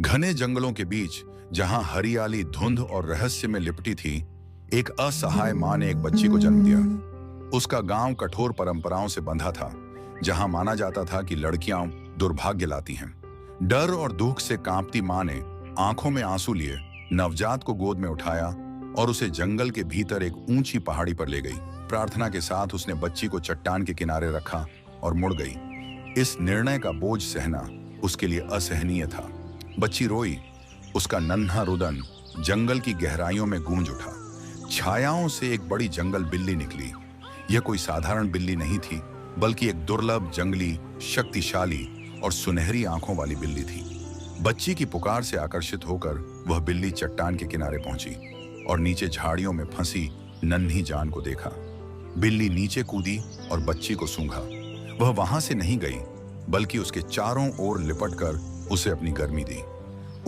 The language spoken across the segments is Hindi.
घने जंगलों के बीच जहां हरियाली, धुंध और रहस्य में लिपटी थी, एक असहाय मां ने एक बच्ची को जन्म दिया। उसका गांव कठोर परंपराओं से बंधा था, जहां माना जाता था कि लड़कियां दुर्भाग्य लाती हैं। डर और दुख से कांपती मां ने आंखों में आंसू लिए नवजात को गोद में उठाया और उसे जंगल के भीतर एक ऊंची पहाड़ी पर ले गई। प्रार्थना के साथ उसने बच्ची को चट्टान के किनारे रखा और मुड़ गई। इस निर्णय का बोझ सहना उसके लिए असहनीय था। बच्ची रोई, उसका नन्हा रुदन जंगल की गहराइयों में गूंज उठा। छायाओं से एक बड़ी जंगल बिल्ली निकली। यह कोई साधारण बिल्ली नहीं थी, बल्कि एक दुर्लभ, जंगली, शक्तिशाली और सुनहरी आंखों वाली बिल्ली थी। बच्ची की पुकार से आकर्षित होकर वह बिल्ली चट्टान के किनारे पहुंची और नीचे झाड़ियों में फंसी नन्ही जान को देखा। बिल्ली नीचे कूदी और बच्ची को सूंघा। वह वहां से नहीं गई, बल्कि उसके चारों ओर लिपटकर उसे अपनी गर्मी दी।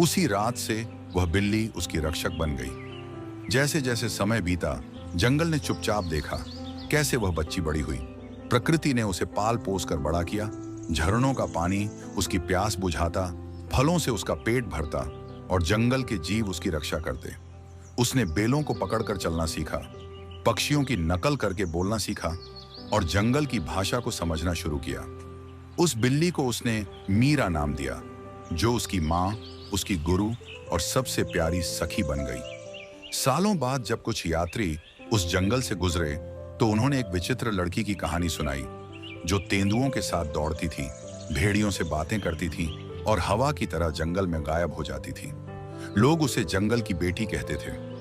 उसी रात से वह बिल्ली उसकी रक्षक बन गई। जैसे जैसे समय बीता, जंगल ने चुपचाप देखा कैसे वह बच्ची बड़ी हुई। प्रकृति ने उसे पाल पोस कर बड़ा किया। झरनों का पानी उसकी प्यास बुझाता, फलों से उसका पेट भरता और जंगल के जीव उसकी रक्षा करते। उसने बेलों को पकड़कर चलना सीखा, पक्षियों की नकल करके बोलना सीखा और जंगल की भाषा को समझना शुरू किया। उस बिल्ली को उसने मीरा नाम दिया, जो उसकी माँ, उसकी गुरु और सबसे प्यारी सखी बन गई। सालों बाद जब कुछ यात्री उस जंगल से गुजरे तो उन्होंने एक विचित्र लड़की की कहानी सुनाई, जो तेंदुओं के साथ दौड़ती थी, भेड़ियों से बातें करती थी और हवा की तरह जंगल में गायब हो जाती थी। लोग उसे जंगल की बेटी कहते थे।